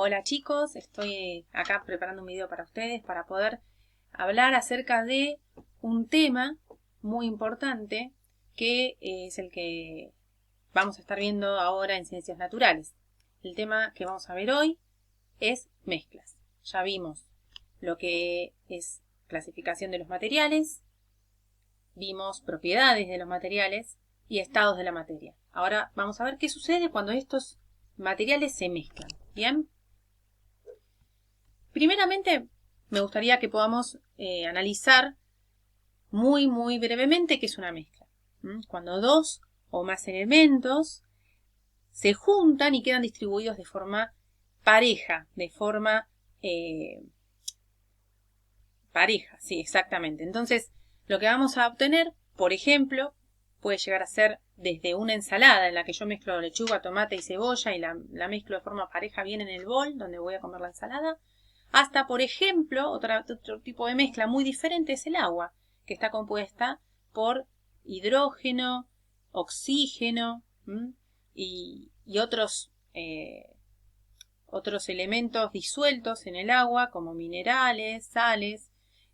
Hola chicos, estoy acá preparando un video para ustedes para poder hablar acerca de un tema muy importante que es el que vamos a estar viendo ahora en Ciencias Naturales. El tema que vamos a ver hoy es mezclas. Ya vimos lo que es clasificación de los materiales, vimos propiedades de los materiales y estados de la materia. Ahora vamos a ver qué sucede cuando estos materiales se mezclan. ¿Bien? Primeramente, me gustaría que podamos analizar muy brevemente qué es una mezcla. Cuando dos o más elementos se juntan y quedan distribuidos de forma pareja, pareja, sí, exactamente. Entonces, lo que vamos a obtener, por ejemplo, puede llegar a ser desde una ensalada en la que yo mezclo lechuga, tomate y cebolla y la mezclo de forma pareja bien en el bol donde voy a comer la ensalada, hasta, por ejemplo, otro tipo de mezcla muy diferente es el agua, que está compuesta por hidrógeno, oxígeno y otros elementos disueltos en el agua, como minerales, sales,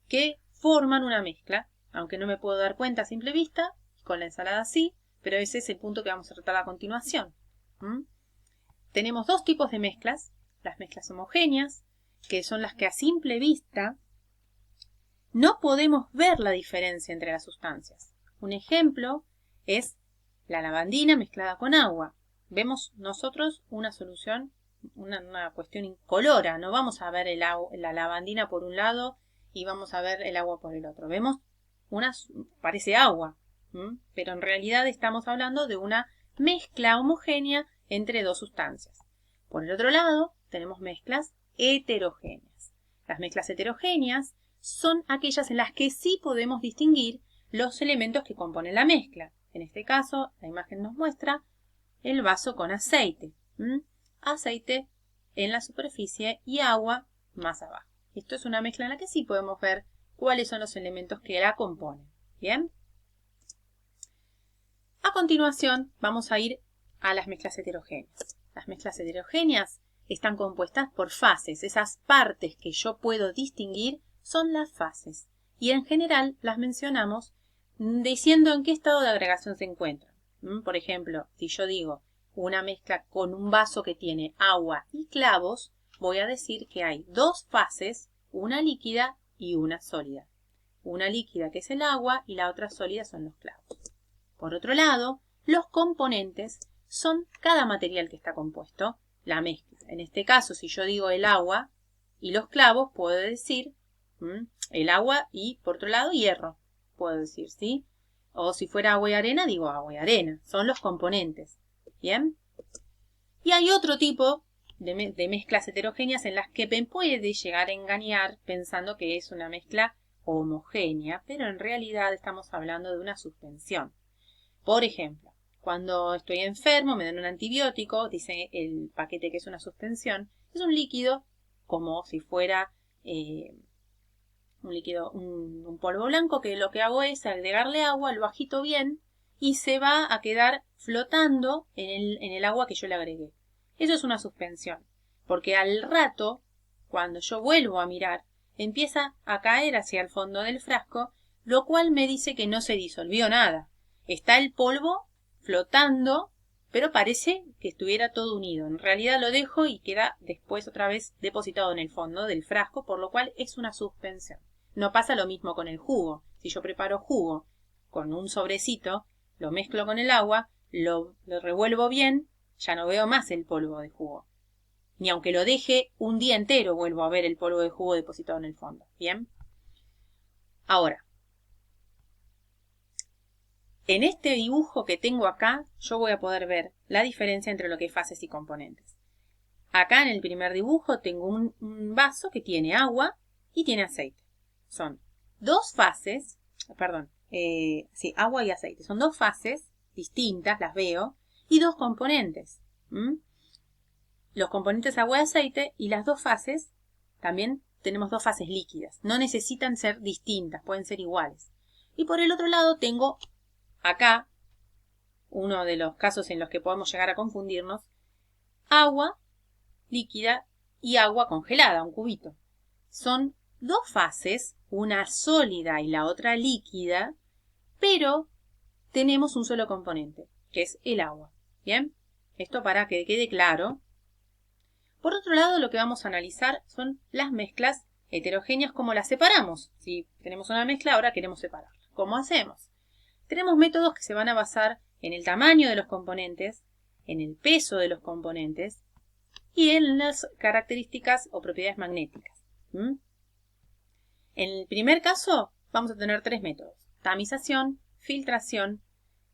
que forman una mezcla, aunque no me puedo dar cuenta a simple vista, con la ensalada sí, pero ese es el punto que vamos a tratar a continuación. Tenemos dos tipos de mezclas, las mezclas homogéneas, que son las que a simple vista no podemos ver la diferencia entre las sustancias. Un ejemplo es la lavandina mezclada con agua. Vemos nosotros una solución, una cuestión incolora. No vamos a ver la lavandina por un lado y vamos a ver el agua por el otro. Vemos parece agua, pero en realidad estamos hablando de una mezcla homogénea entre dos sustancias. Por el otro lado, tenemos mezclas heterogéneas. Las mezclas heterogéneas son aquellas en las que sí podemos distinguir los elementos que componen la mezcla. En este caso, la imagen nos muestra el vaso con aceite. Aceite en la superficie y agua más abajo. Esto es una mezcla en la que sí podemos ver cuáles son los elementos que la componen. ¿Bien? A continuación, vamos a ir a las mezclas heterogéneas. Las mezclas heterogéneas están compuestas por fases. Esas partes que yo puedo distinguir son las fases. Y en general las mencionamos diciendo en qué estado de agregación se encuentran. Por ejemplo, si yo digo una mezcla con un vaso que tiene agua y clavos, voy a decir que hay dos fases, una líquida y una sólida. Una líquida que es el agua y la otra sólida son los clavos. Por otro lado, los componentes son cada material que está compuesto, la mezcla. En este caso, si yo digo el agua y los clavos, puedo decir el agua y, por otro lado, hierro. Puedo decir, ¿sí? O si fuera agua y arena, digo agua y arena. Son los componentes. ¿Bien? Y hay otro tipo de mezclas heterogéneas en las que me puede llegar a engañar pensando que es una mezcla homogénea, pero en realidad estamos hablando de una suspensión. Por ejemplo, cuando estoy enfermo, me dan un antibiótico, dice el paquete que es una suspensión, es un líquido como si fuera un polvo blanco, que lo que hago es agregarle agua, lo agito bien y se va a quedar flotando en el agua que yo le agregué. Eso es una suspensión, porque al rato, cuando yo vuelvo a mirar, empieza a caer hacia el fondo del frasco, lo cual me dice que no se disolvió nada. Está el polvo flotando, pero parece que estuviera todo unido. En realidad lo dejo y queda después otra vez depositado en el fondo del frasco, por lo cual es una suspensión. No pasa lo mismo con el jugo. Si yo preparo jugo con un sobrecito, lo mezclo con el agua, lo revuelvo bien, ya no veo más el polvo de jugo. Ni aunque lo deje un día entero vuelvo a ver el polvo de jugo depositado en el fondo. ¿Bien? Ahora, en este dibujo que tengo acá, yo voy a poder ver la diferencia entre lo que es fases y componentes. Acá en el primer dibujo tengo un vaso que tiene agua y tiene aceite. Son dos fases, agua y aceite. Son dos fases distintas, las veo, y dos componentes. Los componentes agua y aceite y las dos fases, también tenemos dos fases líquidas. No necesitan ser distintas, pueden ser iguales. Y por el otro lado tengo acá, uno de los casos en los que podemos llegar a confundirnos, agua líquida y agua congelada, un cubito. Son dos fases, una sólida y la otra líquida, pero tenemos un solo componente, que es el agua. ¿Bien? Esto para que quede claro. Por otro lado, lo que vamos a analizar son las mezclas heterogéneas, cómo las separamos. Si tenemos una mezcla, ahora queremos separarla. ¿Cómo hacemos? Tenemos métodos que se van a basar en el tamaño de los componentes, en el peso de los componentes y en las características o propiedades magnéticas. En el primer caso vamos a tener tres métodos: tamización, filtración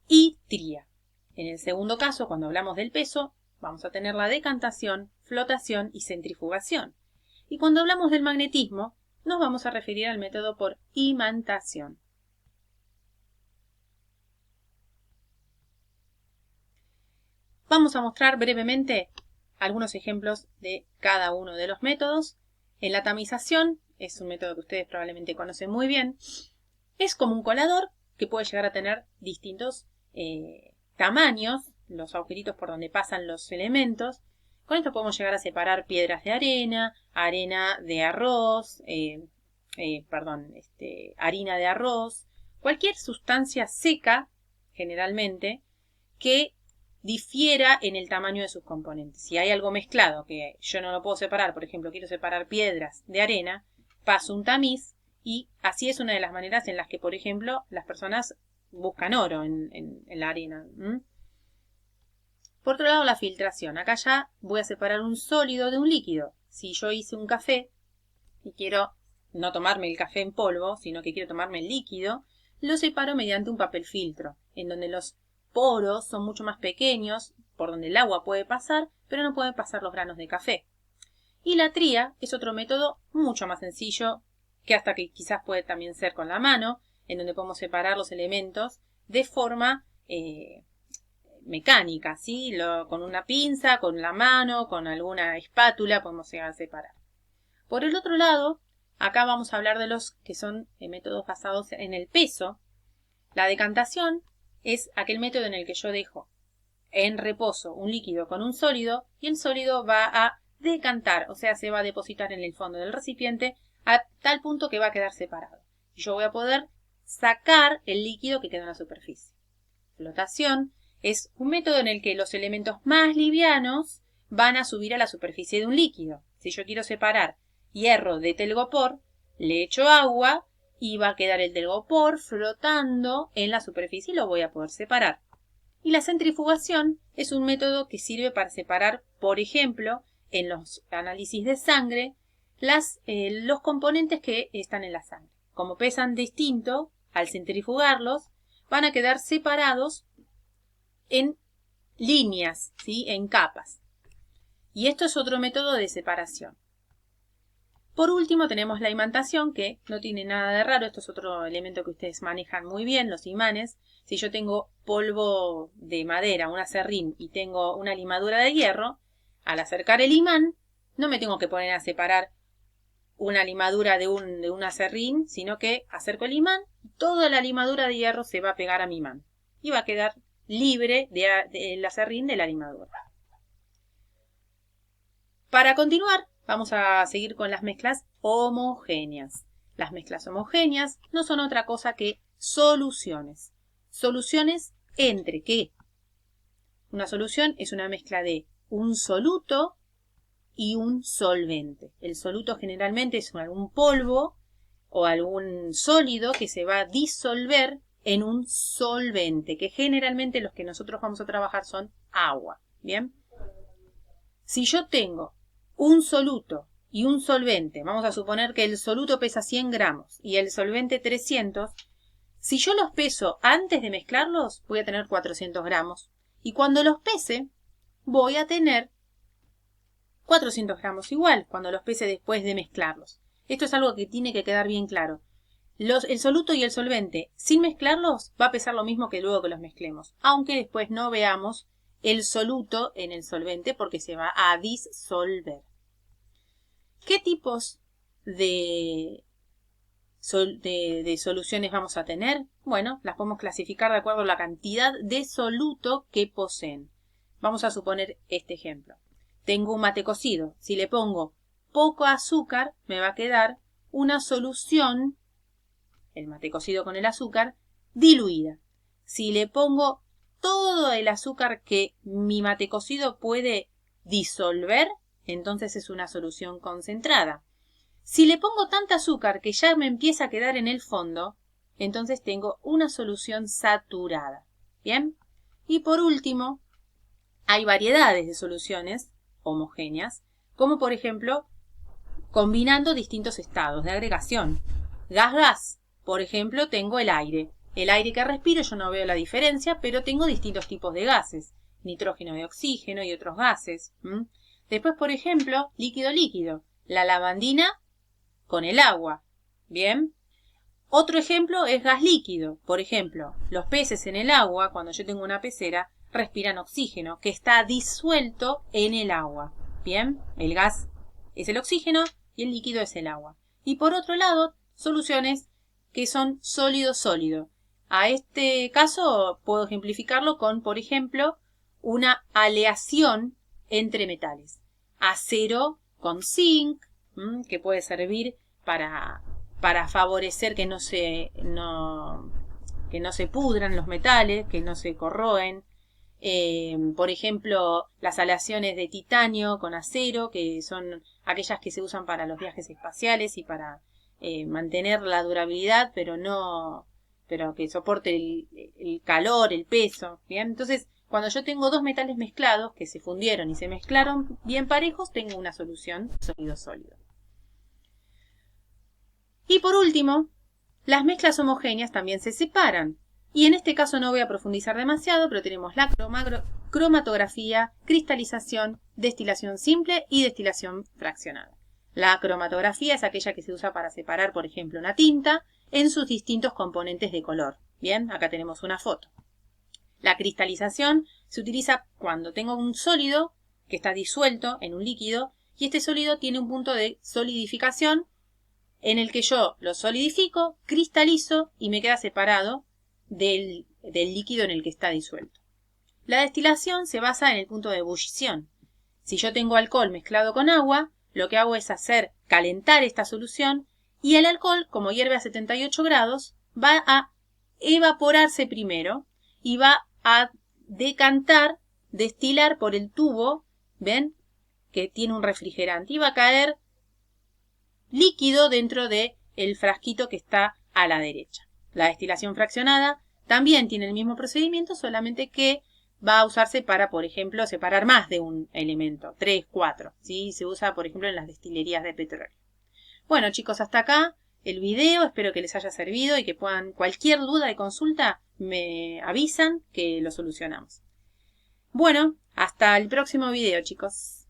y tría. En el segundo caso, cuando hablamos del peso, vamos a tener la decantación, flotación y centrifugación. Y cuando hablamos del magnetismo, nos vamos a referir al método por imantación. Vamos a mostrar brevemente algunos ejemplos de cada uno de los métodos. En la tamización, es un método que ustedes probablemente conocen muy bien, es como un colador que puede llegar a tener distintos tamaños, los agujeritos por donde pasan los elementos. Con esto podemos llegar a separar piedras de arena, arena de arroz, harina de arroz, cualquier sustancia seca, generalmente, que difiera en el tamaño de sus componentes. Si hay algo mezclado que yo no lo puedo separar, por ejemplo, quiero separar piedras de arena, paso un tamiz y así es una de las maneras en las que, por ejemplo, las personas buscan oro en la arena. Por otro lado, la filtración. Acá ya voy a separar un sólido de un líquido. Si yo hice un café y quiero no tomarme el café en polvo, sino que quiero tomarme el líquido, lo separo mediante un papel filtro, en donde los poros son mucho más pequeños, por donde el agua puede pasar, pero no pueden pasar los granos de café. Y la tría es otro método mucho más sencillo, que hasta que quizás puede también ser con la mano, en donde podemos separar los elementos de forma mecánica, ¿sí? Con una pinza, con la mano, con alguna espátula podemos llegar a separar. Por el otro lado, acá vamos a hablar de los que son métodos basados en el peso. La decantación es aquel método en el que yo dejo en reposo un líquido con un sólido y el sólido va a decantar, o sea, se va a depositar en el fondo del recipiente a tal punto que va a quedar separado. Yo voy a poder sacar el líquido que queda en la superficie. Flotación es un método en el que los elementos más livianos van a subir a la superficie de un líquido. Si yo quiero separar hierro de telgopor, le echo agua y va a quedar el telgopor flotando en la superficie y lo voy a poder separar. Y la centrifugación es un método que sirve para separar, por ejemplo, en los análisis de sangre, los componentes que están en la sangre. Como pesan distinto, al centrifugarlos, van a quedar separados en líneas, ¿sí? En capas. Y esto es otro método de separación. Por último tenemos la imantación, que no tiene nada de raro. Esto es otro elemento que ustedes manejan muy bien, los imanes. Si yo tengo polvo de madera, un aserrín, y tengo una limadura de hierro, al acercar el imán, no me tengo que poner a separar una limadura de un aserrín, sino que acerco el imán y toda la limadura de hierro se va a pegar a mi imán. Y va a quedar libre del aserrín de la limadura. Para continuar, vamos a seguir con las mezclas homogéneas. Las mezclas homogéneas no son otra cosa que soluciones. Soluciones entre ¿qué? Una solución es una mezcla de un soluto y un solvente. El soluto generalmente es algún polvo o algún sólido que se va a disolver en un solvente, que generalmente los que nosotros vamos a trabajar son agua. ¿Bien? Si yo tengo un soluto y un solvente, vamos a suponer que el soluto pesa 100 gramos y el solvente 300, si yo los peso antes de mezclarlos, voy a tener 400 gramos. Y cuando los pese, voy a tener 400 gramos igual, cuando los pese después de mezclarlos. Esto es algo que tiene que quedar bien claro. El soluto y el solvente, sin mezclarlos, va a pesar lo mismo que luego que los mezclemos, aunque después no veamos el soluto en el solvente porque se va a disolver. ¿Qué tipos de soluciones vamos a tener? Bueno, las podemos clasificar de acuerdo a la cantidad de soluto que poseen. Vamos a suponer este ejemplo. tengo un mate cocido. Si le pongo poco azúcar, me va a quedar una solución, el mate cocido con el azúcar, diluida. Si le pongo todo el azúcar que mi mate cocido puede disolver, entonces es una solución concentrada. Si le pongo tanta azúcar que ya me empieza a quedar en el fondo, entonces tengo una solución saturada. ¿Bien? Y por último, hay variedades de soluciones homogéneas, como por ejemplo, combinando distintos estados de agregación. Gas-gas. Por ejemplo, tengo el aire. El aire que respiro yo no veo la diferencia, pero tengo distintos tipos de gases. Nitrógeno y oxígeno y otros gases. Después, por ejemplo, líquido-líquido. La lavandina con el agua. ¿Bien? Otro ejemplo es gas líquido. Por ejemplo, los peces en el agua, cuando yo tengo una pecera, respiran oxígeno, que está disuelto en el agua. ¿Bien? El gas es el oxígeno y el líquido es el agua. Y por otro lado, soluciones que son sólido-sólido. A este caso puedo ejemplificarlo con, por ejemplo, una aleación entre metales. Acero con zinc, que puede servir para favorecer que no se pudran los metales, que no se corroen. Por ejemplo, las aleaciones de titanio con acero, que son aquellas que se usan para los viajes espaciales y para mantener la durabilidad, pero que soporte el calor, el peso. ¿Bien? Entonces, cuando yo tengo dos metales mezclados que se fundieron y se mezclaron bien parejos, tengo una solución sólido-sólido. Y por último, las mezclas homogéneas también se separan. Y en este caso no voy a profundizar demasiado, pero tenemos la cromatografía, cristalización, destilación simple y destilación fraccionada. La cromatografía es aquella que se usa para separar, por ejemplo, una tinta en sus distintos componentes de color. Bien, acá tenemos una foto. La cristalización se utiliza cuando tengo un sólido que está disuelto en un líquido y este sólido tiene un punto de solidificación en el que yo lo solidifico, cristalizo y me queda separado del líquido en el que está disuelto. La destilación se basa en el punto de ebullición. Si yo tengo alcohol mezclado con agua, lo que hago es hacer calentar esta solución y el alcohol, como hierve a 78 grados, va a evaporarse primero y va a decantar, destilar por el tubo, ¿ven? Que tiene un refrigerante y va a caer líquido dentro del frasquito que está a la derecha. La destilación fraccionada también tiene el mismo procedimiento, solamente que va a usarse para, por ejemplo, separar más de un elemento, 3, 4. ¿Sí? Se usa, por ejemplo, en las destilerías de petróleo. Bueno, chicos, hasta acá el video. Espero que les haya servido y que puedan, cualquier duda de consulta, me avisan que lo solucionamos. Bueno, hasta el próximo video, chicos.